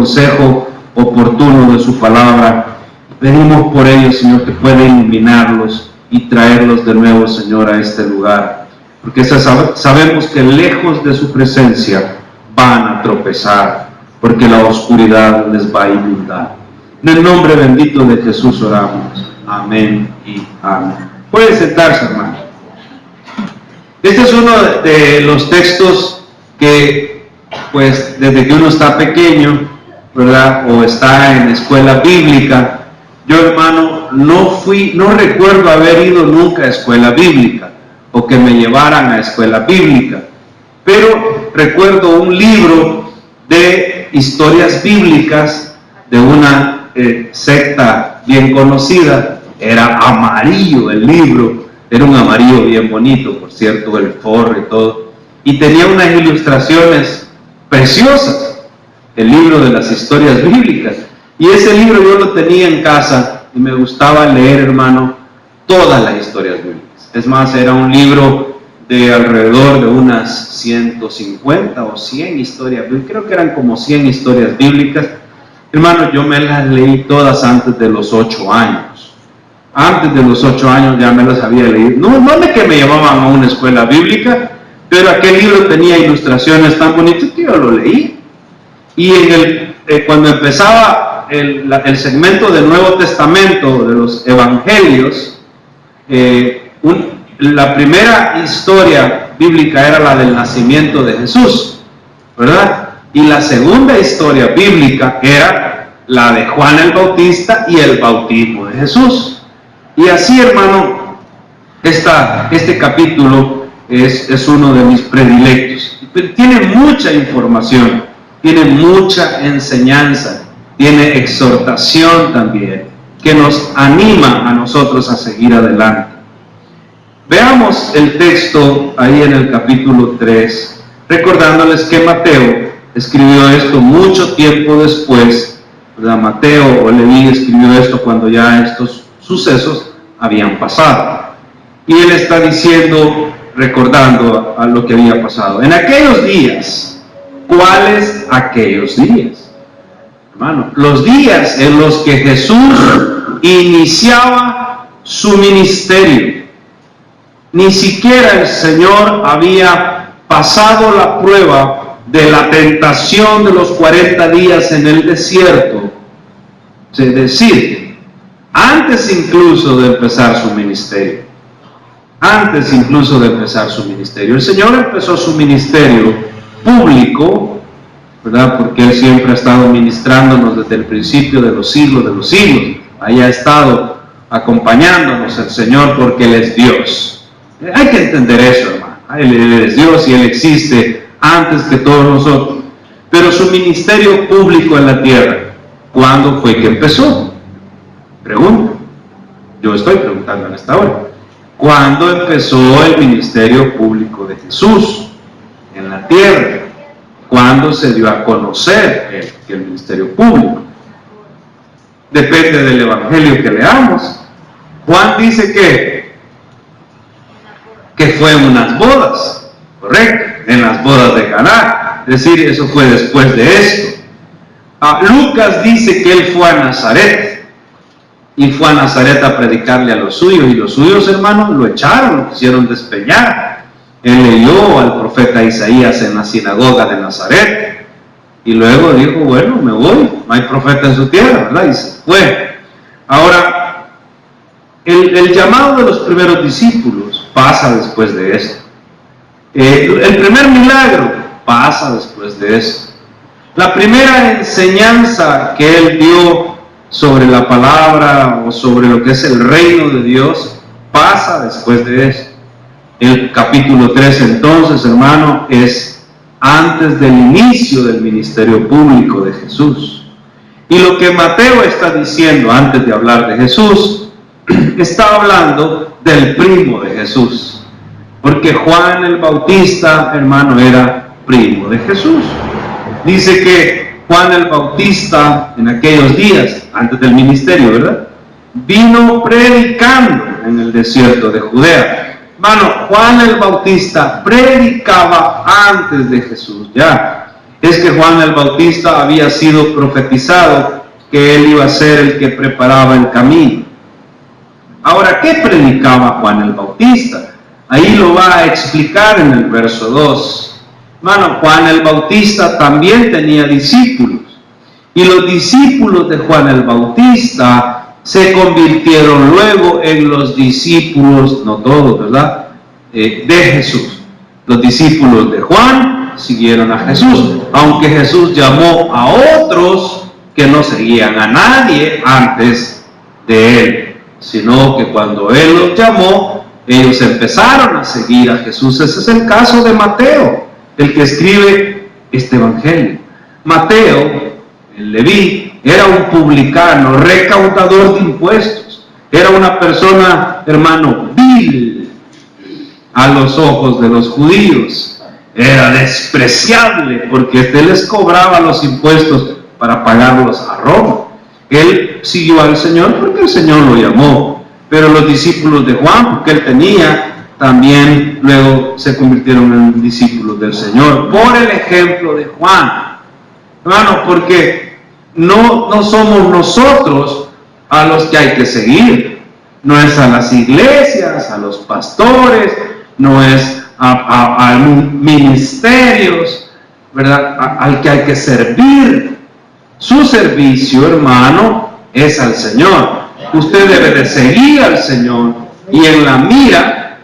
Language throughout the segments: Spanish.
consejo oportuno de su palabra. Pedimos por ellos, Señor, que pueda iluminarlos y traerlos de nuevo, Señor, a este lugar, porque sabemos que lejos de su presencia van a tropezar, porque la oscuridad les va a inundar. En el nombre bendito de Jesús oramos. Amén y amén. Pueden sentarse, hermano. Este es uno de los textos que, pues, desde que uno está pequeño, ¿verdad?, o está en escuela bíblica. Yo, hermano, no recuerdo haber ido nunca a escuela bíblica, o que me llevaran a escuela bíblica, pero recuerdo un libro de historias bíblicas de una secta bien conocida. Era amarillo el libro, era un amarillo bien bonito, por cierto, el forro y todo, y tenía unas ilustraciones preciosas, el libro de las historias bíblicas. Y ese libro yo lo tenía en casa y me gustaba leer, hermano, todas las historias bíblicas. Es más, era un libro de alrededor de unas 150 o 100 historias bíblicas, creo que eran como 100 historias bíblicas. Hermano, yo me las leí todas antes de los 8 años. Antes de los 8 años ya me las había leído. No de que me llevaban a una escuela bíblica, pero aquel libro tenía ilustraciones tan bonitas que yo lo leí. Y cuando empezaba el segmento del Nuevo Testamento, de los Evangelios, la primera historia bíblica era la del nacimiento de Jesús, ¿verdad? Y la segunda historia bíblica era la de Juan el Bautista y el bautismo de Jesús. Y así, hermano, este capítulo es uno de mis predilectos. Tiene mucha información, tiene mucha enseñanza, tiene exhortación también, que nos anima a nosotros a seguir adelante. Veamos el texto ahí en el capítulo 3, recordándoles que Mateo escribió esto mucho tiempo después, ¿verdad? Mateo o Leví escribió esto cuando ya estos sucesos habían pasado. Y él está diciendo, recordando a lo que había pasado. En aquellos días, ¿cuáles aquellos días? Hermano, los días en los que Jesús iniciaba su ministerio. Ni siquiera el Señor había pasado la prueba de la tentación de los 40 días en el desierto. Es decir, antes incluso de empezar su ministerio. Antes incluso de empezar su ministerio. El Señor empezó su ministerio público, ¿verdad? Porque Él siempre ha estado ministrándonos desde el principio de los siglos. Ahí ha estado acompañándonos el Señor porque Él es Dios. Hay que entender eso, hermano. Él es Dios y Él existe antes que todos nosotros. Pero su ministerio público en la tierra, ¿cuándo fue que empezó? Pregunto. Yo estoy preguntando en esta hora. ¿Cuándo empezó el ministerio público de Jesús en la tierra? ¿Cuándo se dio a conocer el ministerio público? Depende del evangelio que leamos. Juan dice que fue en unas bodas, ¿correcto? En las bodas de Caná. Es decir, eso fue después de esto. Lucas dice que él fue a Nazaret. Y fue a Nazaret a predicarle a los suyos. Y los suyos, hermanos, lo echaron, lo quisieron despeñar. Él leyó al profeta Isaías en la sinagoga de Nazaret. Y luego dijo, bueno, me voy. No hay profeta en su tierra, ¿verdad? Y se fue. Ahora, el llamado de los primeros discípulos pasa después de esto. El primer milagro pasa después de esto. La primera enseñanza que él dio sobre la palabra o sobre lo que es el reino de Dios pasa después de esto. El capítulo 3 entonces, hermano, es antes del inicio del ministerio público de Jesús. Y lo que Mateo está diciendo antes de hablar de Jesús, está hablando del primo de Jesús. Porque Juan el Bautista, hermano, era primo de Jesús. Dice que Juan el Bautista en aquellos días, antes del ministerio, ¿verdad?, vino predicando en el desierto de Judea. Hermano, Juan el Bautista predicaba antes de Jesús ya. es que Juan el Bautista había sido profetizado que él iba a ser el que preparaba el camino. Ahora, ¿qué predicaba Juan el Bautista? Ahí lo va a explicar en el verso 2. Hermano, Juan el Bautista también tenía discípulos. Y los discípulos de Juan el Bautista se convirtieron luego en los discípulos, no todos, ¿verdad?, de Jesús. Los discípulos de Juan siguieron a Jesús, aunque Jesús llamó a otros que no seguían a nadie antes de él, sino que cuando él los llamó, ellos empezaron a seguir a Jesús. Ese es el caso de Mateo, el que escribe este evangelio. Mateo, el Leví, era un publicano, recaudador de impuestos. Era una persona, hermano, vil a los ojos de los judíos. Era despreciable porque él les cobraba los impuestos para pagarlos a Roma. Él siguió al Señor porque el Señor lo llamó. Pero los discípulos de Juan, porque él tenía, también luego se convirtieron en discípulos del Señor por el ejemplo de Juan. Hermano, porque no somos nosotros a los que hay que seguir. No es a las iglesias, a los pastores, no es a ministerios, ¿verdad?, al que hay que servir. Su servicio, hermano, es al Señor. Usted debe de seguir al Señor y en la mira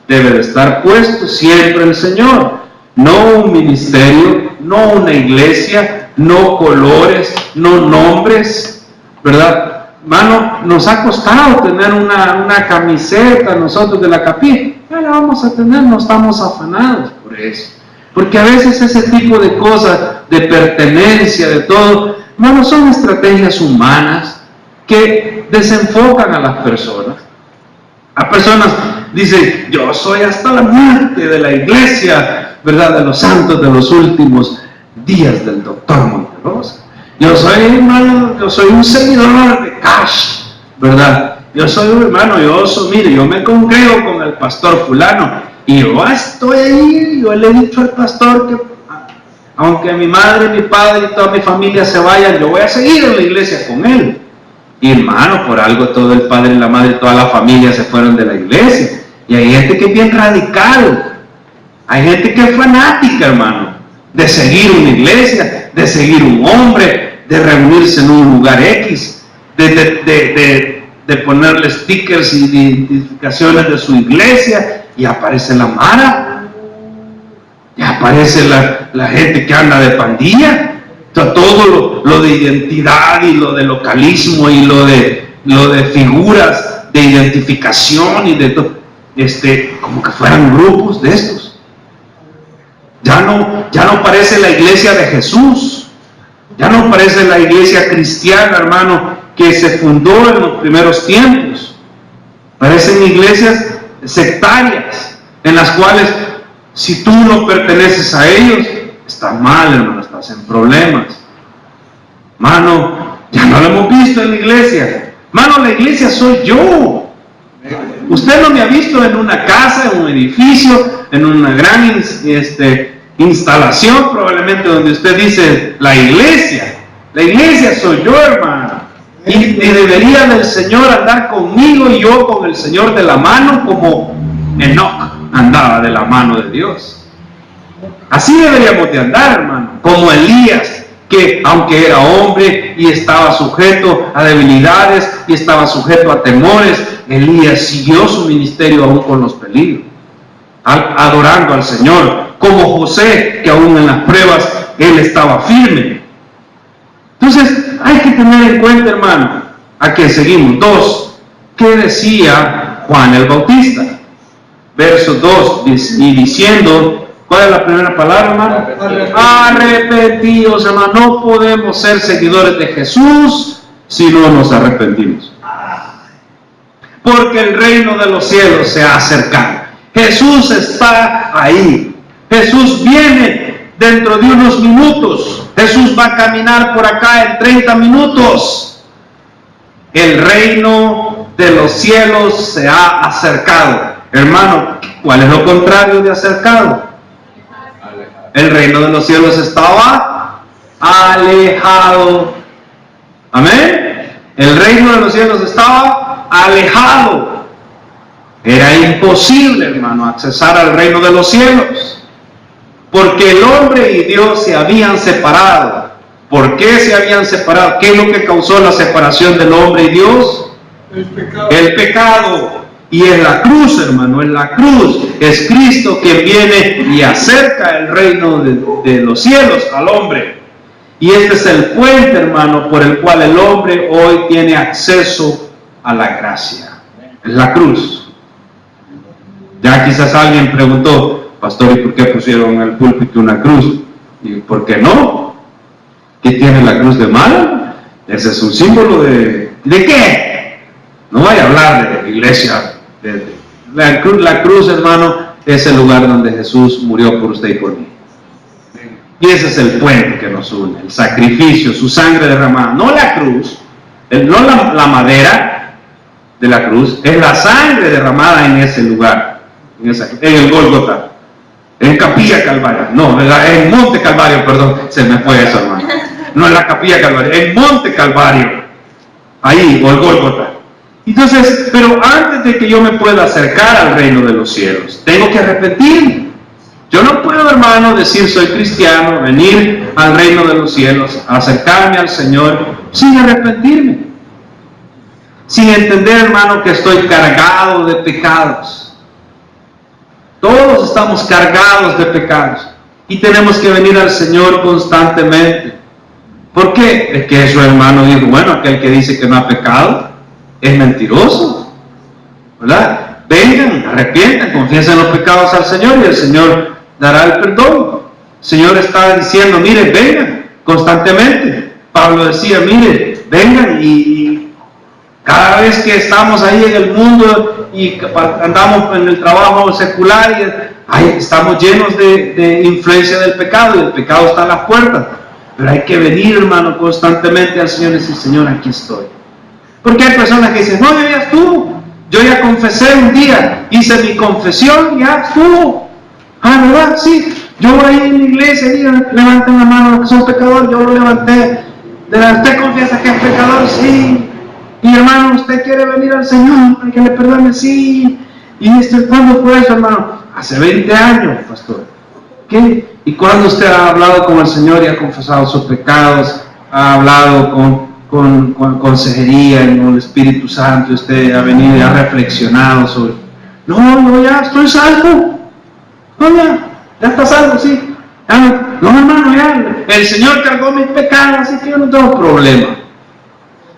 debe de estar puesto siempre el Señor. No un ministerio, no una iglesia, no colores, no nombres, ¿verdad? Hermano, nos ha costado tener una camiseta nosotros de la capilla. Ya la vamos a tener, no estamos afanados por eso. Porque a veces ese tipo de cosas, de pertenencia, de todo, hermano, son estrategias humanas que desenfocan a las personas. A personas dicen, yo soy hasta la muerte de la iglesia, ¿verdad?, de los santos de los últimos días del doctor Monterosa. Yo soy, hermano, yo soy un seguidor de Cash, ¿verdad? Yo soy un hermano, mire, yo me congrego con el pastor fulano y yo estoy ahí. Yo le he dicho al pastor que aunque mi madre, mi padre y toda mi familia se vayan, yo voy a seguir en la iglesia con él. Y hermano, por algo todo el padre, la madre y toda la familia se fueron de la iglesia. Y hay gente que es bien radical, hay gente que es fanática, hermano, de seguir una iglesia, de seguir un hombre, de reunirse en un lugar X, de ponerle stickers y identificaciones de su iglesia, y aparece la mara, y aparece la gente que anda de pandilla. Todo lo de identidad y lo de localismo y lo de figuras de identificación y de todo, como que fueran grupos de estos. Ya no parece la iglesia de Jesús, ya no parece la iglesia cristiana, hermano, que se fundó en los primeros tiempos. Parecen iglesias sectarias, en las cuales si tú no perteneces a ellos, estás mal, hermano, estás en problemas. Hermano, ya no lo hemos visto en la iglesia. Hermano, la iglesia soy yo. Usted no me ha visto en una casa, en un edificio, en una gran instalación, probablemente donde usted dice la iglesia. La iglesia soy yo, hermano. Y debería del Señor andar conmigo y yo con el Señor de la mano, como Enoc andaba de la mano de Dios. Así deberíamos de andar, hermano, como Elías, que aunque era hombre y estaba sujeto a debilidades y estaba sujeto a temores, Elías siguió su ministerio aún con los peligros, adorando al Señor, como José, que aún en las pruebas él estaba firme. Entonces hay que tener en cuenta, hermano, a quien seguimos. 2, ¿qué decía Juan el Bautista? Verso 2, y diciendo, ¿cuál es la primera palabra, hermano? Arrepentidos, hermano. No podemos ser seguidores de Jesús si no nos arrepentimos. Porque el reino de los cielos se ha acercado. Jesús está ahí. Jesús viene dentro de unos minutos. Jesús va a caminar por acá en 30 minutos. El reino de los cielos se ha acercado. Hermano, ¿cuál es lo contrario de acercado? El reino de los cielos estaba alejado. Amén. El reino de los cielos estaba alejado. Era imposible, hermano, accesar al reino de los cielos, porque el hombre y Dios se habían separado. ¿Por qué se habían separado? ¿Qué es lo que causó la separación del hombre y Dios? El pecado. El pecado. Y en la cruz, hermano, en la cruz es Cristo quien viene y acerca el reino de los cielos al hombre. Y este es el puente, hermano, por el cual el hombre hoy tiene acceso a la gracia. Es la cruz. Ya quizás alguien preguntó, pastor, ¿y por qué pusieron en el púlpito una cruz? ¿Y por qué no? ¿Qué tiene la cruz de malo? Ese es un símbolo ¿de qué? No vaya a hablar de la iglesia. La cruz, hermano, es el lugar donde Jesús murió por usted y por mí. Y ese es el puente que nos une, el sacrificio, su sangre derramada. No la cruz, no la madera de la cruz, es la sangre derramada en ese lugar, en el Gólgota, en Capilla Calvario. No, en Monte Calvario, perdón, se me fue eso, hermano. No en la Capilla Calvario, en Monte Calvario, ahí, o el Gólgota. Entonces, pero antes de que yo me pueda acercar al reino de los cielos, tengo que arrepentirme. Yo no puedo, hermano, decir soy cristiano, venir al reino de los cielos, acercarme al Señor sin arrepentirme, sin entender, hermano, que estoy cargado de pecados. Todos estamos cargados de pecados y tenemos que venir al Señor constantemente. ¿Por qué? Es que eso, hermano, dijo, bueno, aquel que dice que no ha pecado es mentiroso, ¿verdad? Vengan, arrepientan, confiesen los pecados al Señor y el Señor dará el perdón. El Señor está diciendo, mire, vengan constantemente. Pablo decía, mire, vengan y cada vez que estamos ahí en el mundo y andamos en el trabajo secular, estamos llenos de influencia del pecado y el pecado está a las puertas. Pero hay que venir, hermano, constantemente al Señor y decir, Señor, aquí estoy. Porque hay personas que dicen, no, ya estuvo. Yo ya confesé un día, hice mi confesión, ya estuvo. Ah, ¿verdad? Sí. Yo ahí en la iglesia, levanten la mano, que son pecadores, yo lo levanté. ¿Usted confiesa que es pecador? Sí. Y hermano, ¿usted quiere venir al Señor para que le perdone? Sí. ¿Y cuándo fue eso, hermano? Hace 20 años, pastor. ¿Qué? ¿Y cuándo usted ha hablado con el Señor y ha confesado sus pecados? ¿Ha hablado con consejería, con el Espíritu Santo? Usted ha venido y ha reflexionado sobre... No, ya estoy salvo. No, ya está salvo, sí. No, hermano, ya el Señor cargó mis pecados, así que yo no tengo problema.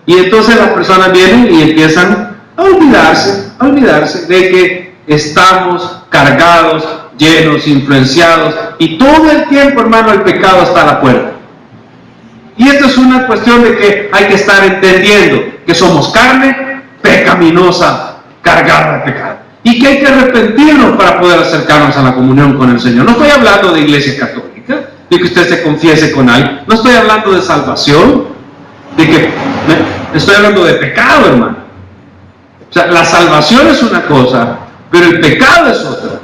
Y entonces las personas vienen y empiezan a olvidarse de que estamos cargados, llenos, influenciados, y todo el tiempo, hermano, el pecado está a la puerta. Y esto es una cuestión de que hay que estar entendiendo que somos carne pecaminosa, cargada de pecado, y que hay que arrepentirnos para poder acercarnos a la comunión con el Señor. No estoy hablando de iglesia católica, de que usted se confiese con alguien, no estoy hablando de salvación, estoy hablando de pecado, hermano. O sea, la salvación es una cosa, pero el pecado es otra.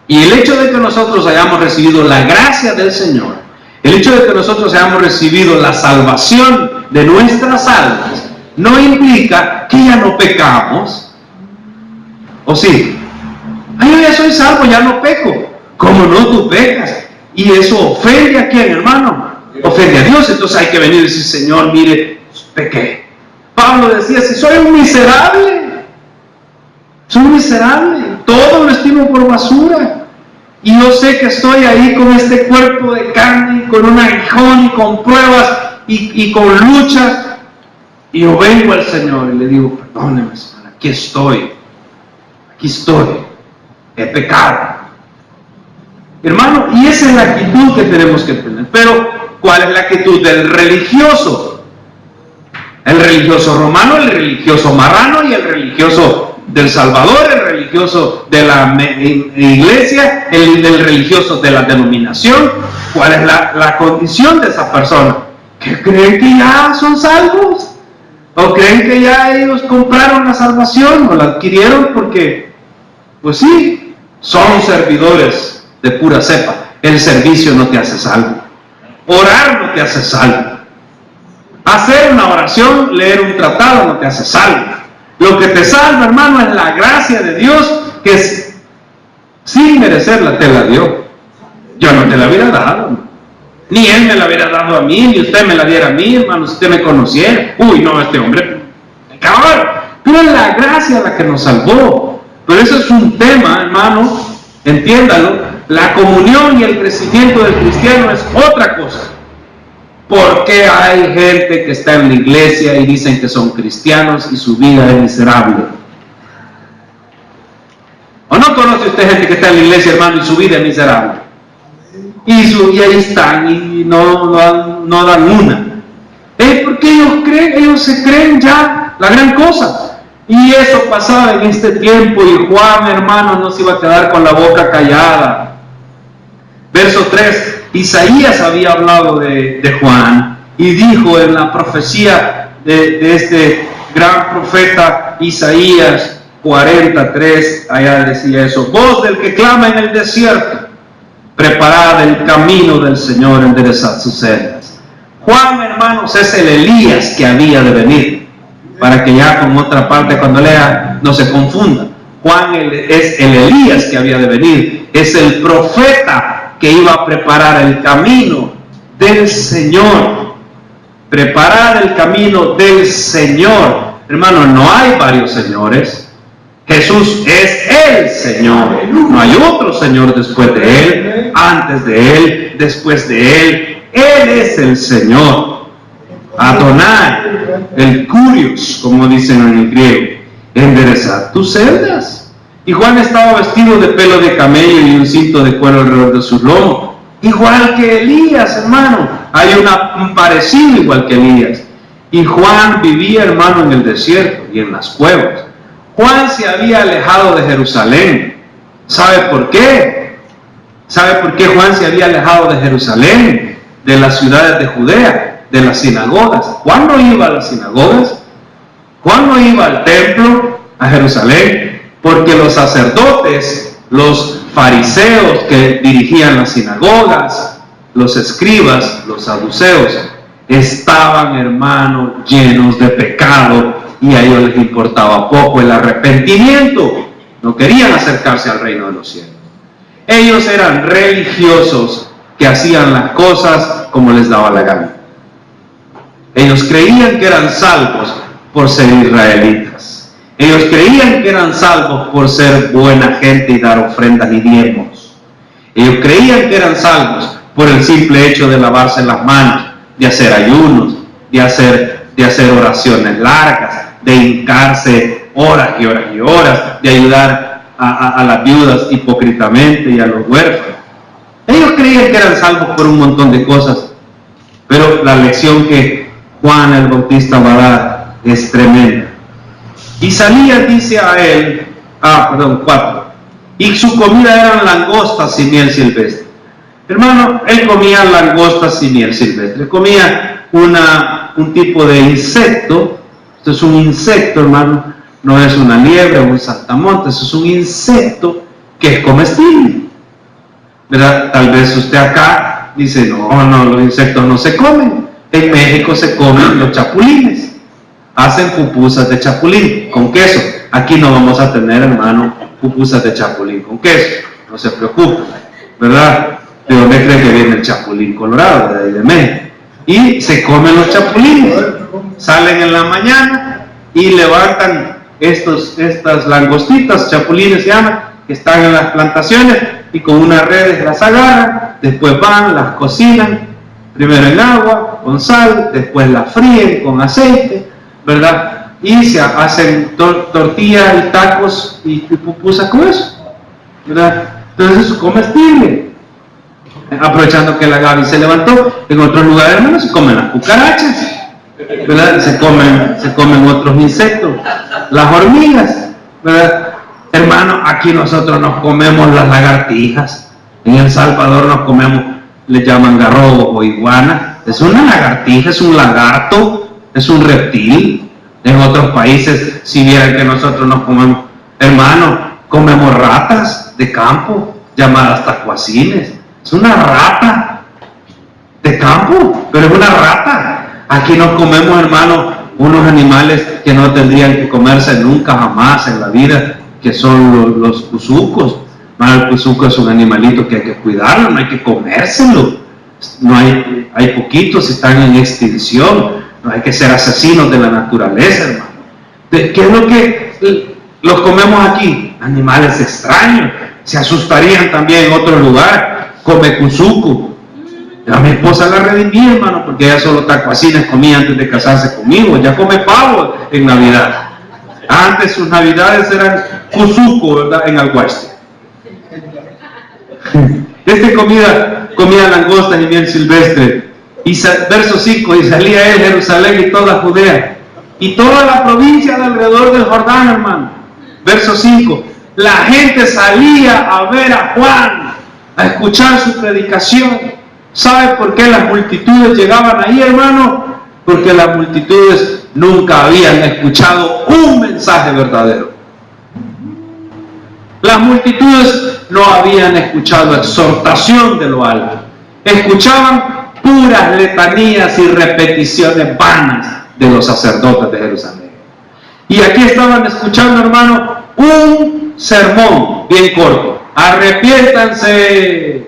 Y el hecho de que nosotros hayamos recibido la gracia del Señor, el hecho de que nosotros hayamos recibido la salvación de nuestras almas, no implica que ya no pecamos. ¿O sí? Yo ya soy salvo, ya no peco. ¿Cómo no? Tú pecas. Y eso ofende a quién, hermano. Ofende a Dios. Entonces hay que venir y decir, Señor, mire, pequé. Pablo decía, si soy un miserable, todo lo estimo por basura. Y yo sé que estoy ahí con este cuerpo de carne, con un aguijón, y con pruebas, y con luchas. Y yo vengo al Señor y le digo, perdóneme, Señor, aquí estoy, he pecado. Hermano, y esa es la actitud que tenemos que tener. Pero, ¿cuál es la actitud del religioso? El religioso romano, el religioso marrano y el religioso del Salvador, el religioso de la iglesia, el religioso de la denominación. ¿Cuál es la condición de esa persona? ¿Que creen que ya son salvos? ¿O creen que ya ellos compraron la salvación o la adquirieron porque, pues sí, son servidores de pura cepa? El servicio no te hace salvo. Orar no te hace salvo. Hacer una oración, leer un tratado no te hace salvo. Lo que te salva, hermano, es la gracia de Dios, que sin merecerla te la dio. Yo no te la hubiera dado, ni Él me la hubiera dado a mí, ni usted me la diera a mí, hermano, si usted me conociera. Uy, no, este hombre, cabrón. Pero es la gracia la que nos salvó. Pero eso es un tema, hermano, entiéndalo. La comunión y el crecimiento del cristiano es otra cosa. ¿Por qué hay gente que está en la iglesia y dicen que son cristianos y su vida es miserable? ¿O no conoce usted gente que está en la iglesia, hermano, y su vida es miserable? Y ahí están y no dan una. Es porque ellos se creen ya la gran cosa. Y eso pasaba en este tiempo, y Juan, hermano, no se iba a quedar con la boca callada. Verso 3, Isaías había hablado de Juan y dijo en la profecía de este gran profeta Isaías 43, allá decía eso: voz del que clama en el desierto, preparad el camino del Señor, enderezad sus sendas. Juan, hermanos, es el Elías que había de venir, para que ya con otra parte cuando lea no se confunda. Juan es el Elías que había de venir, es el profeta que iba a preparar el camino del Señor. Preparar el camino del Señor. Hermano, no hay varios señores. Jesús es el Señor. No hay otro Señor después de Él, antes de Él, después de Él. Él es el Señor. Adonai, el Curios, como dicen en el griego. Enderezad tus sendas. Y Juan estaba vestido de pelo de camello y un cinto de cuero alrededor de sus lomos. Igual que Elías, hermano. Hay un parecido igual que Elías. Y Juan vivía, hermano, en el desierto y en las cuevas. Juan se había alejado de Jerusalén. ¿Sabe por qué? ¿Sabe por qué Juan se había alejado de Jerusalén? De las ciudades de Judea, de las sinagogas. Juan no iba a las sinagogas. Juan no iba al templo, a Jerusalén, porque los sacerdotes, los fariseos que dirigían las sinagogas, los escribas, los saduceos, estaban, hermanos, llenos de pecado, y a ellos les importaba poco el arrepentimiento. No querían acercarse al reino de los cielos. Ellos eran religiosos que hacían las cosas como les daba la gana. Ellos creían que eran salvos por ser israelitas. Ellos creían que eran salvos por ser buena gente y dar ofrendas y diezmos. Ellos creían que eran salvos por el simple hecho de lavarse las manos, de hacer ayunos, de hacer oraciones largas, de hincarse horas y horas y horas, de ayudar a las viudas hipócritamente y a los huérfanos. Ellos creían que eran salvos por un montón de cosas, pero la lección que Juan el Bautista va a dar es tremenda. Y salía, dice a él, 4, y su comida eran langostas y miel silvestre. Hermano, él comía langostas y miel silvestre, comía un tipo de insecto. Esto es un insecto, hermano, no es una liebre o un saltamontes, es un insecto que es comestible, ¿verdad? Tal vez usted acá dice, no, los insectos no se comen. En México se comen los chapulines. Hacen pupusas de chapulín con queso. Aquí no vamos a tener, hermano, pupusas de chapulín con queso. No se preocupe, ¿verdad? ¿De dónde cree que viene el chapulín colorado? De ahí de México. Y se comen los chapulines. Salen en la mañana y levantan estas langostitas, chapulines se llaman, que están en las plantaciones, y con unas redes las agarran, después van, las cocinan, primero en agua, con sal, después las fríen con aceite, ¿verdad? Y se hacen tortillas y tacos y pupusas con eso, ¿verdad? Entonces eso es comestible. Aprovechando que la Gaby se levantó, en otros lugares, hermano, se comen las cucarachas, ¿verdad? Se comen otros insectos, las hormigas, ¿verdad? Hermano, aquí nosotros nos comemos las lagartijas. En El Salvador nos comemos, le llaman garrobos o iguana. Es una lagartija, es un lagarto, es un reptil. En otros países, si vieran que nosotros nos comemos, hermano, comemos ratas de campo, llamadas tacuacines. Es una rata de de campo, pero es una rata. Aquí nos comemos, hermano, unos animales que no tendrían que comerse nunca jamás en la vida, que son los cuzucos. El cuzuco es un animalito que hay que cuidarlo, no hay que comérselo. No hay poquitos, están en extinción. No hay que ser asesinos de la naturaleza, hermano. ¿Qué es lo que los comemos aquí? Animales extraños. Se asustarían también en otro lugar. Come cuzuco. A mi esposa la redimí, hermano, porque ella solo tacuacines comía antes de casarse conmigo. Ya come pavo en Navidad. Antes sus Navidades eran cuzuco, ¿verdad? En Alguaste. Comía langostas y miel silvestre. Y verso 5, y salía él, Jerusalén y toda Judea y toda la provincia de alrededor del Jordán, hermano. Verso 5, la gente salía a ver a Juan, a escuchar su predicación. ¿Sabe por qué las multitudes llegaban ahí, hermano? Porque las multitudes nunca habían escuchado un mensaje verdadero. Las multitudes no habían escuchado exhortación de lo alto. Escuchaban puras letanías y repeticiones vanas de los sacerdotes de Jerusalén. Y aquí estaban escuchando, hermano, un sermón bien corto. Arrepiéntanse,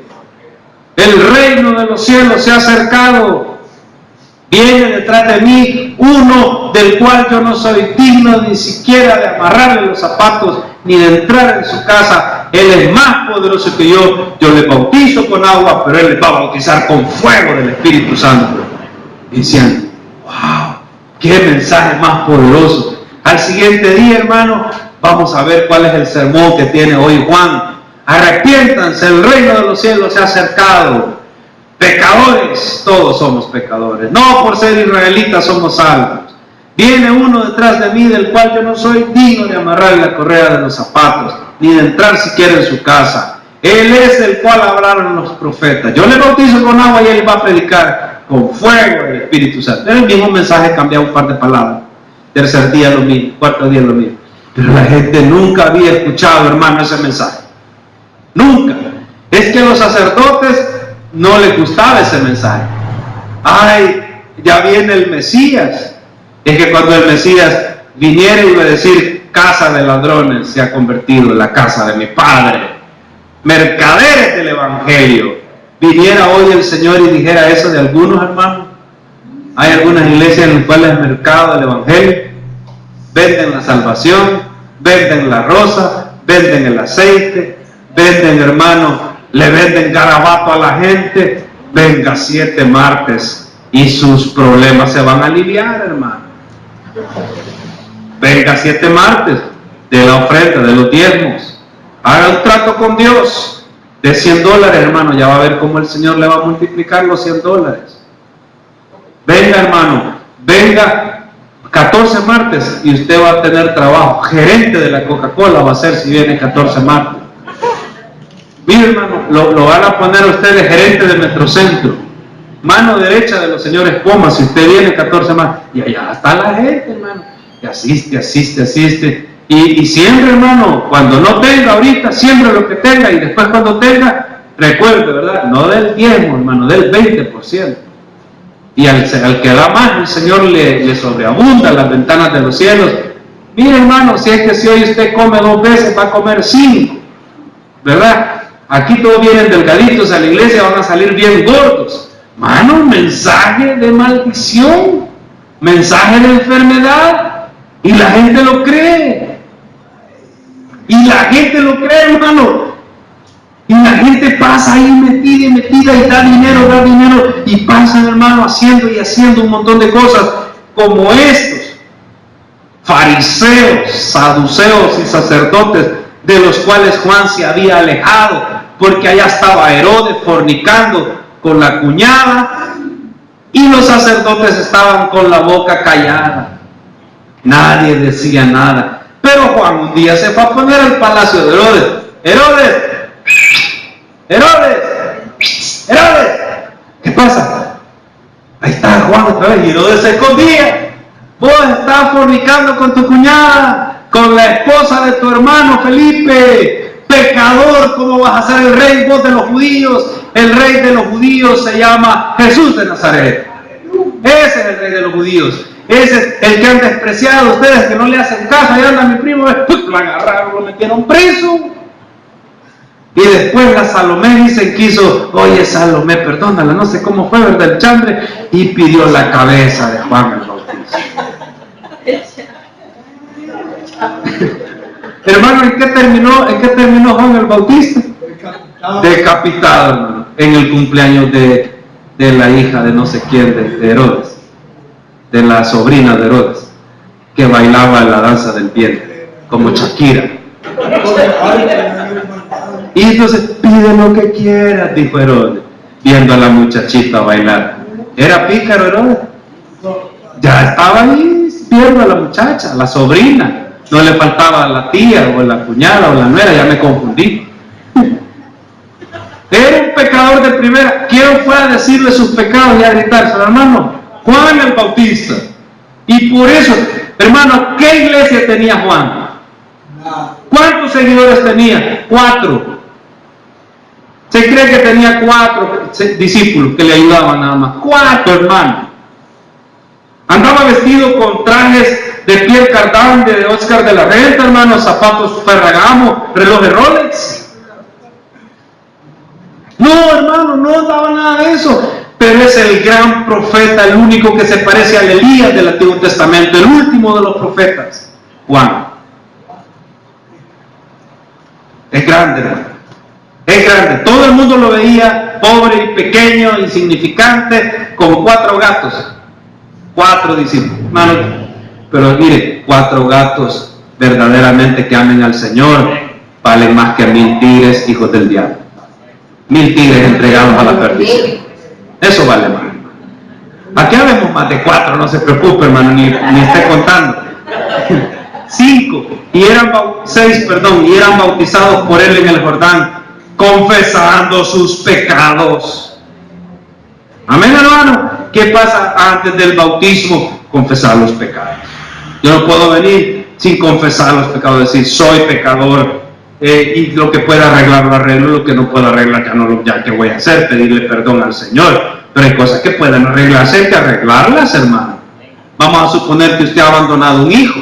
el reino de los cielos se ha acercado. Viene detrás de mí uno del cual yo no soy digno ni siquiera de amarrarle los zapatos ni de entrar en su casa. Él es más poderoso que yo. Yo le bautizo con agua, pero él le va a bautizar con fuego del Espíritu Santo. Y decían, wow, qué mensaje más poderoso. Al siguiente día, hermano, vamos a ver cuál es el sermón que tiene hoy Juan. Arrepiéntanse, el reino de los cielos se ha acercado. Pecadores, todos somos pecadores. No por ser israelitas somos salvos. Viene uno detrás de mí del cual yo no soy digno de amarrar la correa de los zapatos, ni de entrar siquiera en su casa. Él es el cual hablaron los profetas. Yo le bautizo con agua y él va a predicar con fuego del Espíritu Santo. Era el mismo mensaje, cambiaba un par de palabras. Tercer día lo mismo, cuarto día lo mismo. Pero la gente nunca había escuchado, hermano, ese mensaje. Nunca. Es que a los sacerdotes no les gustaba ese mensaje. Ay, ya viene el Mesías. Es que cuando el Mesías viniera iba a decir, casa de ladrones se ha convertido en la casa de mi Padre. Mercaderes del Evangelio. Viniera hoy el Señor y dijera eso de algunos, hermanos. Hay algunas iglesias en las cuales es mercado del Evangelio. Venden la salvación, venden la rosa, venden el aceite, venden, hermano, le venden garabato a la gente. Venga 7 martes y sus problemas se van a aliviar, hermano. Venga 7 martes de la ofrenda, de los diezmos. Haga un trato con Dios de $100, hermano. Ya va a ver cómo el Señor le va a multiplicar los $100. Venga, hermano, venga 14 martes y usted va a tener trabajo. Gerente de la Coca-Cola va a ser si viene 14 martes. Mire, hermano, lo van a poner a usted de gerente de Metrocentro, mano derecha de los señores Pomas, si usted viene 14 más, y allá está la gente, hermano, y asiste, y siempre, hermano, cuando no tenga ahorita, siempre lo que tenga, y después cuando tenga, recuerde, ¿verdad? No del diezmo, hermano, del 20%, y al que da más, el Señor le sobreabunda las ventanas de los cielos. Mire, hermano, si es que si hoy usted come 2 veces, va a comer 5, ¿verdad? Aquí todos vienen delgaditos a la iglesia, van a salir bien gordos. Mano, mensaje de maldición, mensaje de enfermedad, y la gente lo cree. Y la gente lo cree, hermano. Y la gente pasa ahí metida y da dinero, y pasan, hermano, haciendo un montón de cosas como estos fariseos, saduceos y sacerdotes, de los cuales Juan se había alejado, porque allá estaba Herodes fornicando con la cuñada, y los sacerdotes estaban con la boca callada. Nadie decía nada. Pero Juan un día se fue a poner al palacio de Herodes. Herodes, ¿qué pasa? Ahí está Juan otra vez, y Herodes se escondía. Vos estás fornicando con tu cuñada, con la esposa de tu hermano Felipe. Pecador, ¿cómo vas a ser el rey vos de los judíos? el rey de los judíos se llama Jesús de Nazaret. Ese es el rey de los judíos. Ese es el que han despreciado ustedes, que no le hacen caso. Allá anda mi primo, lo agarraron, lo metieron preso. Y después la Salomé dicen que hizo, oye Salomé, perdónala, no sé cómo fue, ¿verdad? El chambre, y pidió la cabeza de Juan el Bautista. Hermano, ¿en qué terminó Juan el Bautista? Decapitado, hermano, en el cumpleaños de la hija de no sé quién, de Herodes, de la sobrina de Herodes, que bailaba la danza del vientre, como Shakira. Y entonces, pide lo que quieras, dijo Herodes, viendo a la muchachita bailar. ¿Era pícaro Herodes? Ya estaba ahí viendo a la muchacha, a la sobrina. No le faltaba la tía, o la cuñada, o la nuera, ya me confundí. Era un pecador de primera. ¿Quién fue a decirle sus pecados y a gritarse, hermano? Juan el Bautista. Y por eso, hermano, ¿qué iglesia tenía Juan? ¿Cuántos seguidores tenía? 4. Se cree que tenía 4 discípulos que le ayudaban nada más. 4, hermano. Andaba vestido con trajes de Pierre Cardin, de Oscar de la Renta, hermano, zapatos Ferragamo, reloj de Rolex. No, hermano, no andaba nada de eso. Pero es el gran profeta, el único que se parece al Elías del Antiguo Testamento, el último de los profetas, Juan. Es grande, hermano. Es grande. Todo el mundo lo veía pobre y pequeño, insignificante, con 4 gatos. 4 discípulos, hermano. Pero mire, 4 gatos verdaderamente que amen al Señor valen más que 1000 tigres, hijos del diablo. 1000 tigres entregados a la perdición. Eso vale más. Aquí habemos más de 4, no se preocupe, hermano, ni esté contando. 5, y eran 6, y eran bautizados por él en el Jordán, confesando sus pecados. Amén, hermano. ¿Qué pasa antes del bautismo? Confesar los pecados. Yo no puedo venir sin confesar los pecados, decir soy pecador, y lo que pueda arreglar lo arreglo, lo que no puedo arreglar ya que voy a hacer, pedirle perdón al Señor. Pero hay cosas que pueden arreglarse, hay que arreglarlas, hermano. Vamos a suponer que usted ha abandonado un hijo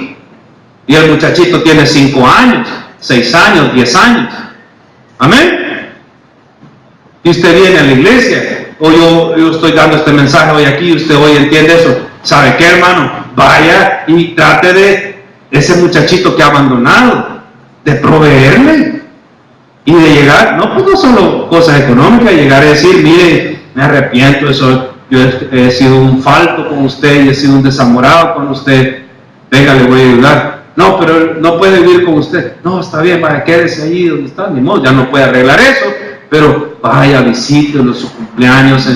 y el muchachito tiene 5 años, 6 años, 10 años. Amén. Y usted viene a la iglesia, o yo estoy dando este mensaje hoy aquí, y usted hoy entiende eso. ¿Sabe qué, hermano? Vaya y trate de ese muchachito que ha abandonado, de proveerle y de llegar, no solo cosas económicas, llegar a decir, mire, me arrepiento, yo he sido un falto con usted y he sido un desamorado con usted, venga, le voy a ayudar. No, pero él no puede vivir con usted. No, está bien, vaya, quédese ahí donde está, ni modo, ya no puede arreglar eso, pero vaya, visítelo, su cumpleaños,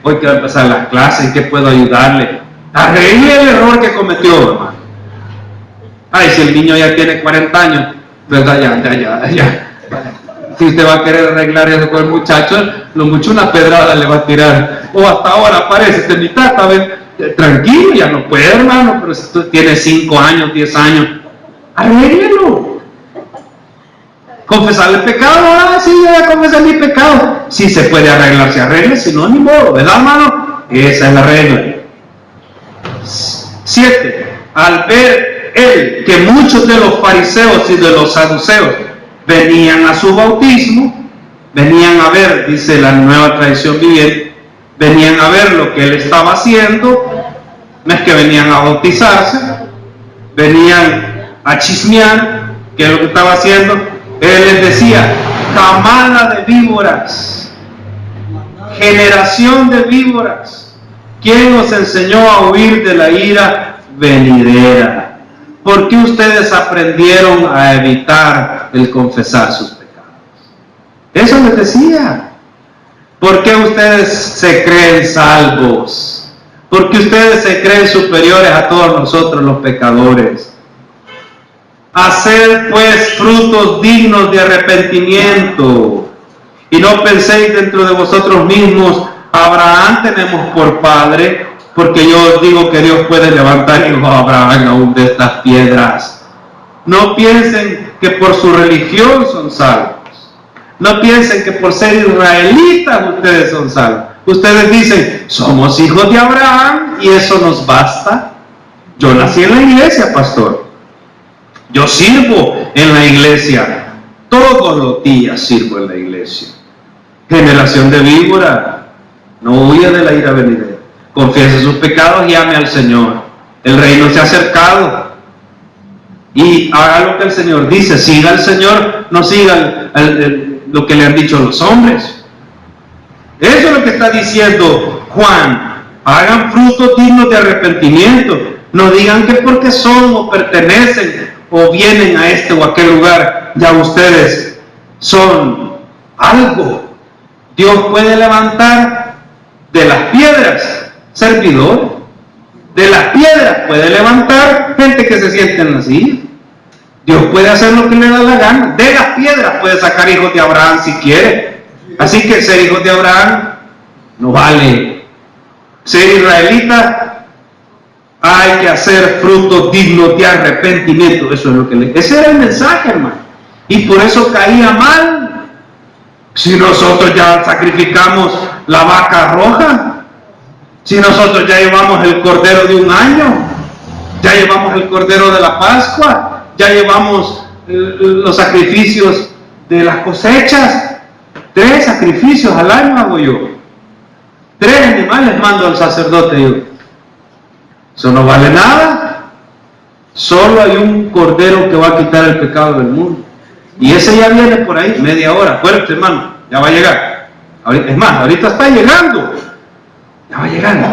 hoy que va a empezar las clases, ¿en qué puedo ayudarle? Arregle el error que cometió, hermano. Ay, si el niño ya tiene 40 años, ¿verdad? Ya. Si usted va a querer arreglar eso con el muchacho, lo mucho una pedrada le va a tirar. O hasta ahora parece, mi tata, tranquilo, ya no puede, hermano, pero si tú tienes 5 años, 10 años, arréglelo. Confesarle el pecado, sí, ya confesé mi pecado. Si se puede arreglar, se arregle, si no, ni modo, ¿verdad, hermano? Esa es la regla. 7. Al ver él que muchos de los fariseos y de los saduceos venían a su bautismo, venían a ver, dice la Nueva Tradición Viviente, venían a ver lo que él estaba haciendo, no es que venían a bautizarse, venían a chismear qué es lo que estaba haciendo. Él les decía, camada de víboras, generación de víboras, ¿quién os enseñó a huir de la ira venidera? ¿Por qué ustedes aprendieron a evitar el confesar sus pecados? Eso les decía. ¿Por qué ustedes se creen salvos? ¿Por qué ustedes se creen superiores a todos nosotros los pecadores? Haced pues frutos dignos de arrepentimiento, y no penséis dentro de vosotros mismos, Abraham tenemos por padre, porque yo os digo que Dios puede levantar hijos a Abraham aún de estas piedras. No piensen que por su religión son salvos. No piensen que por ser israelitas ustedes son salvos. Ustedes dicen, somos hijos de Abraham y eso nos basta. Yo nací en la iglesia, pastor. Yo sirvo en la iglesia. Todos los días sirvo en la iglesia. Generación de víbora, no huya de la ira venidera. Confiese sus pecados y ame al Señor. El reino se ha acercado. Y haga lo que el Señor dice. Siga al Señor, no siga lo que le han dicho los hombres. Eso es lo que está diciendo Juan. Hagan frutos dignos de arrepentimiento. No digan que porque son o pertenecen o vienen a este o aquel lugar, ya ustedes son algo. Dios puede levantar de las piedras servidores. De las piedras puede levantar gente que se siente en la silla. Dios puede hacer lo que le da la gana. De las piedras puede sacar hijos de Abraham si quiere. Así que ser hijos de Abraham no vale. Ser israelita, hay que hacer frutos dignos de arrepentimiento. Eso es lo que ese era el mensaje, hermano. Y por eso caía mal. Si nosotros ya sacrificamos la vaca roja, si nosotros ya llevamos el cordero de un año, ya llevamos el cordero de la Pascua, ya llevamos los sacrificios de las cosechas. 3 sacrificios al año hago yo. 3 animales mando al sacerdote yo. Eso no vale nada. Solo hay un cordero que va a quitar el pecado del mundo. Y ese ya viene por ahí, media hora. Fuerte, hermano, ya va a llegar. Es más, ahorita está llegando. Ya va llegando.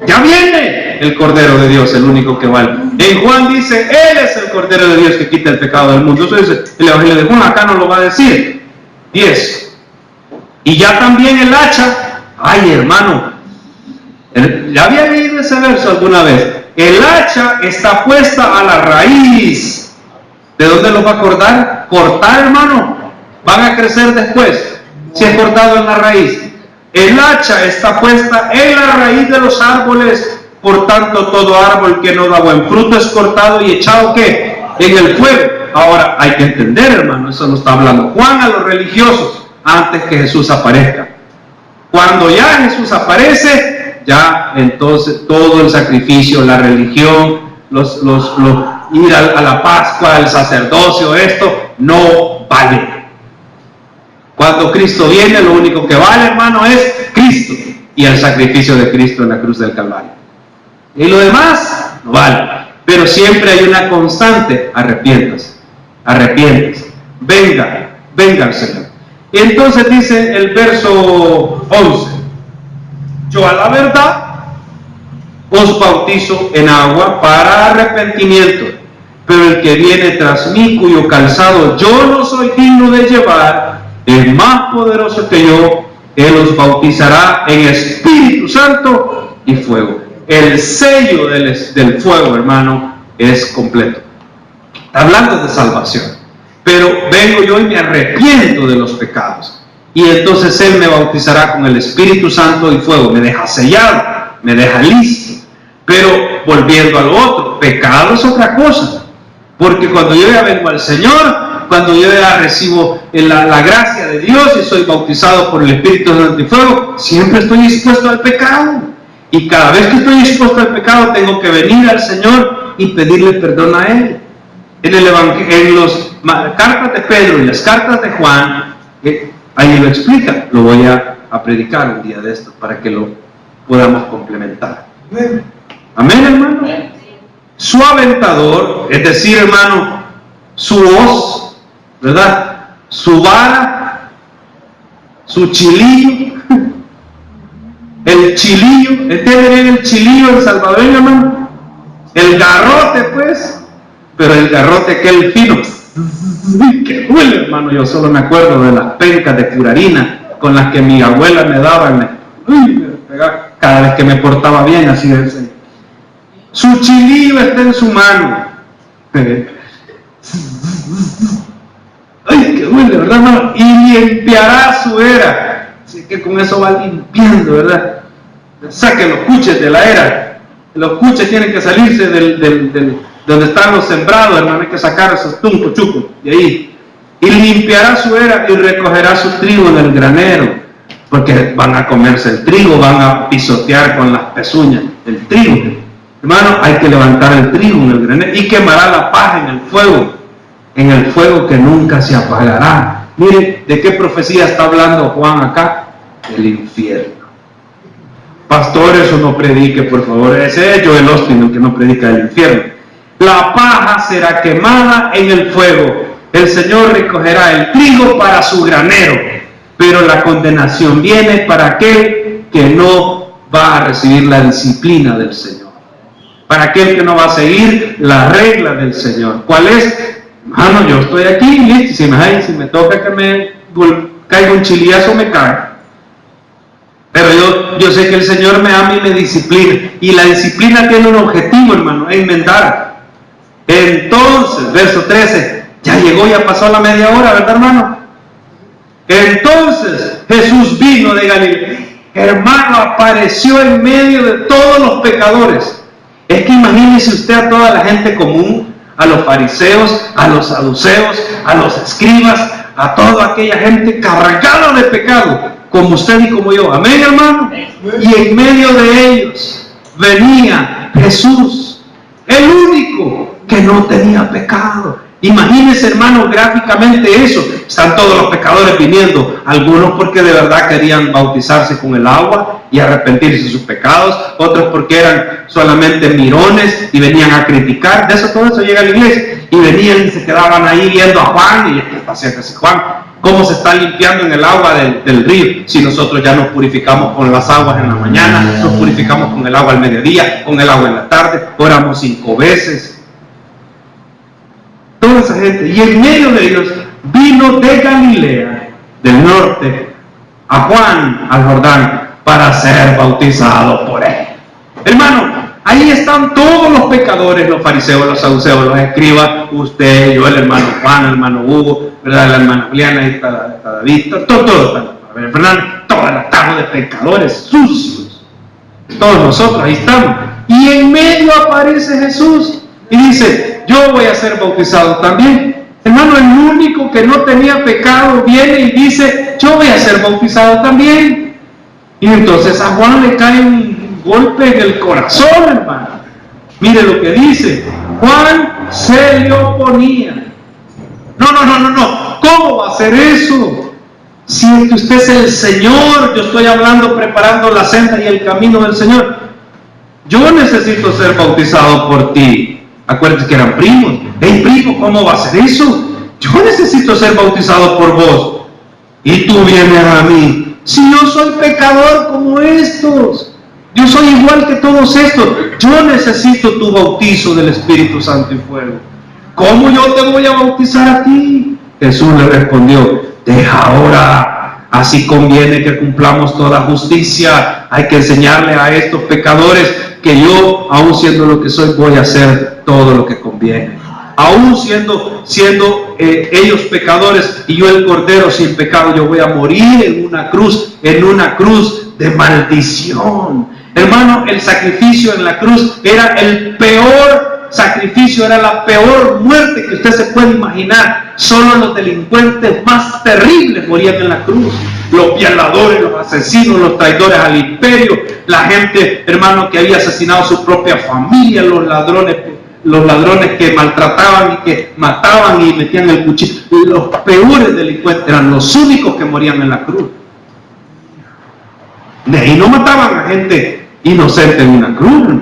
Ya viene el Cordero de Dios, el único que vale. En Juan dice, Él es el Cordero de Dios que quita el pecado del mundo. Eso dice el Evangelio de Juan, acá no lo va a decir. 10. Y ya también el hacha. Ay, hermano, ya había leído ese verso alguna vez. El hacha está puesta a la raíz. ¿De dónde lo va a cortar? Cortar, hermano. Van a crecer después, si es cortado en la raíz. El hacha está puesta en la raíz de los árboles. Por tanto, todo árbol que no da buen fruto es cortado y echado, ¿qué? En el fuego. Ahora, hay que entender, hermano, eso lo está hablando Juan a los religiosos antes que Jesús aparezca. Cuando ya Jesús aparece, ya entonces todo el sacrificio, la religión, ir a la Pascua, el sacerdocio, esto no vale. Cuando Cristo viene, lo único que vale, hermano, es Cristo y el sacrificio de Cristo en la cruz del Calvario. Y lo demás no vale. Pero siempre hay una constante: arrepiéntase, arrepiéntase, venga al Señor. Y entonces dice el verso 11: yo a la verdad os bautizo en agua para arrepentimiento, pero el que viene tras mí, cuyo calzado yo no soy digno de llevar, es más poderoso que yo. Él os bautizará en Espíritu Santo y fuego. El sello del fuego, hermano, es completo. Está hablando de salvación. Pero vengo yo y me arrepiento de los pecados. Y entonces Él me bautizará con el Espíritu Santo y fuego. Me deja sellado, me deja listo. Pero volviendo al otro, pecado es otra cosa. Porque cuando yo ya vengo al Señor, cuando yo ya recibo la gracia de Dios y soy bautizado por el Espíritu Santo y fuego, siempre estoy dispuesto al pecado. Y cada vez que estoy dispuesto al pecado, tengo que venir al Señor y pedirle perdón a Él. En las cartas de Pedro y las cartas de Juan, ahí lo explica. Lo voy a predicar un día de esto para que lo podamos complementar. Amén, hermano. Su aventador, es decir, hermano, su hoz, ¿verdad? Su vara, su chilillo, el chilillo, ¿entienden el chilillo el salvadoreño, hermano? El garrote, pues, pero el garrote aquel fino, que huele, hermano. Yo solo me acuerdo de las pencas de curarina con las que mi abuela me daba, me pegaba cada vez que me portaba bien, así de ese. Su chilillo está en su mano. Ay, qué huele, ¿verdad, hermano? Y limpiará su era. Así que con eso va limpiando, ¿verdad? Saque los cuches de la era. Los cuches tienen que salirse donde están los sembrados, hermano. Hay que sacar esos tuncos, chucos de ahí. y limpiará su era y recogerá su trigo en el granero, porque van a comerse el trigo, van a pisotear con las pezuñas el trigo. Hermano, hay que levantar el trigo en el granero y quemará la paja en el fuego que nunca se apagará. Miren, ¿de qué profecía está hablando Juan acá? Del infierno. Pastor, eso no predique, por favor. Ese es Joel Osteen el que no predica del infierno. La paja será quemada en el fuego. El Señor recogerá el trigo para su granero, pero la condenación viene para aquel que no va a recibir la disciplina del Señor, para aquel que no va a seguir la regla del Señor. ¿Cuál es? Hermano, yo estoy aquí, listo, si me toca que me caiga un chiliazo, me cae. Pero yo sé que el Señor me ama y me disciplina, y la disciplina tiene un objetivo, hermano, enmendar. Entonces, verso 13, ya llegó, ya pasó la media hora, ¿verdad, hermano? Entonces Jesús vino de Galilea, hermano, apareció en medio de todos los pecadores. Es que imagínese usted a toda la gente común, a los fariseos, a los saduceos, a los escribas, a toda aquella gente cargada de pecado, como usted y como yo. Amén, hermano. Y en medio de ellos venía Jesús, el único que no tenía pecado. Imagínense, hermanos, gráficamente eso. Están todos los pecadores viniendo, algunos porque de verdad querían bautizarse con el agua y arrepentirse de sus pecados, otros porque eran solamente mirones y venían a criticar. Todo eso llega a la iglesia y venían y se quedaban ahí viendo a Juan, y ¿qué está haciendo ese Juan? ¿Cómo se está limpiando en el agua del río? Si nosotros ya nos purificamos con las aguas en la mañana, nos purificamos con el agua al mediodía, con el agua en la tarde, oramos 5 veces. Toda esa gente, y en medio de ellos vino de Galilea, del norte, a Juan, al Jordán, para ser bautizado por él. Hermano, ahí están todos los pecadores, los fariseos, los saduceos, los escribas, usted, yo, el hermano Juan, el hermano Hugo, ¿verdad? La hermana Juliana, ahí está David, todo, Fernando, todo el atajo de pecadores sucios. Todos nosotros, ahí estamos. Y en medio aparece Jesús y dice: yo voy a ser bautizado también. Hermano, el único que no tenía pecado viene y dice: yo voy a ser bautizado también. Y entonces a Juan le cae un golpe en el corazón, hermano. Mire lo que dice: Juan se le oponía. No, ¿cómo va a ser eso? Si usted es el Señor, yo estoy hablando, preparando la senda y el camino del Señor. Yo necesito ser bautizado por ti. Acuérdense que eran primos. Hey, primo, ¿cómo va a ser eso? Yo necesito ser bautizado por vos, y tú vienes a mí. Si yo soy pecador como estos, yo soy igual que todos estos, yo necesito tu bautizo del Espíritu Santo y fuego. ¿Cómo yo te voy a bautizar a ti? Jesús le respondió: deja ahora, así conviene que cumplamos toda justicia. Hay que enseñarle a estos pecadores que yo, aún siendo lo que soy, voy a hacer todo lo que conviene. Aún siendo ellos pecadores y yo el Cordero sin pecado, yo voy a morir en una cruz de maldición. Hermano, el sacrificio en la cruz era el peor sacrificio, era la peor muerte que usted se puede imaginar. Solo los delincuentes más terribles morían en la cruz: los violadores, los asesinos, los traidores al imperio, la gente, hermano, que había asesinado a su propia familia, los ladrones que maltrataban y que mataban y metían el cuchillo. Los peores delincuentes eran los únicos que morían en la cruz. De ahí no mataban a gente inocente en una cruz.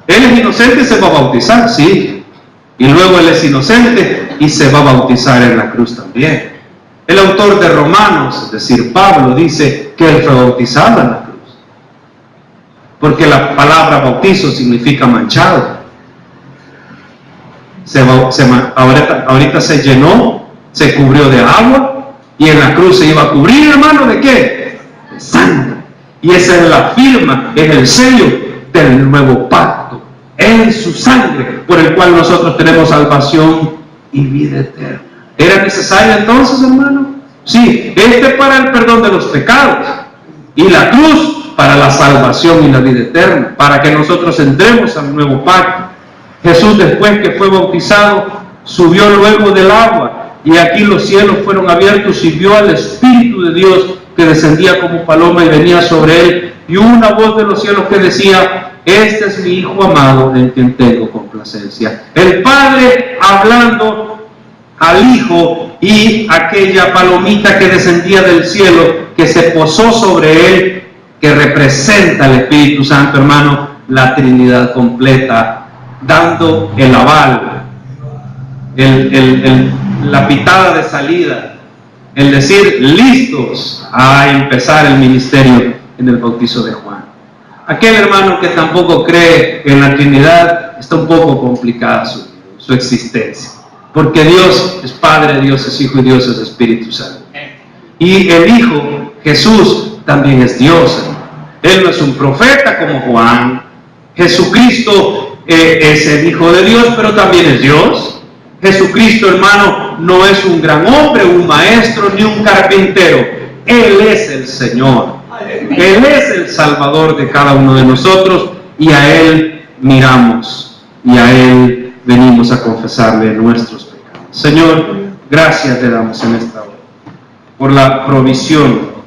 Él es inocente y se va a bautizar, sí. Y luego él es inocente y se va a bautizar en la cruz también. El autor de Romanos, es decir, Pablo, dice que él fue bautizado en la cruz, porque la palabra bautizo significa manchado. Ahorita se llenó, se cubrió de agua, y en la cruz se iba a cubrir, hermano, ¿de qué? De sangre. Y esa es la firma, es el sello del nuevo pacto, en su sangre, por el cual nosotros tenemos salvación y vida eterna. ¿Era necesario entonces, hermano? Sí, para el perdón de los pecados, y la cruz para la salvación y la vida eterna, para que nosotros entremos al nuevo pacto. Jesús, después que fue bautizado, subió luego del agua, y aquí los cielos fueron abiertos, y vio al Espíritu de Dios que descendía como paloma y venía sobre él, y una voz de los cielos que decía: este es mi Hijo amado, en quien tengo complacencia. El Padre hablando al Hijo, y aquella palomita que descendía del cielo, que se posó sobre él, que representa al Espíritu Santo, hermano, la Trinidad completa, dando el aval, la pitada de salida, el decir listos a empezar el ministerio en el bautizo de Juan. Aquel hermano que tampoco cree en la Trinidad, está un poco complicada su existencia, porque Dios es Padre, Dios es Hijo y Dios es Espíritu Santo. Y el Hijo, Jesús, también es Dios. Él no es un profeta como Juan. Jesucristo es el Hijo de Dios, pero también es Dios. Jesucristo, hermano, no es un gran hombre, un maestro, ni un carpintero. Él es el Señor. Él es el Salvador de cada uno de nosotros, y a Él miramos, y a Él venimos a confesarle nuestros pecados. Señor, gracias te damos en esta hora por la provisión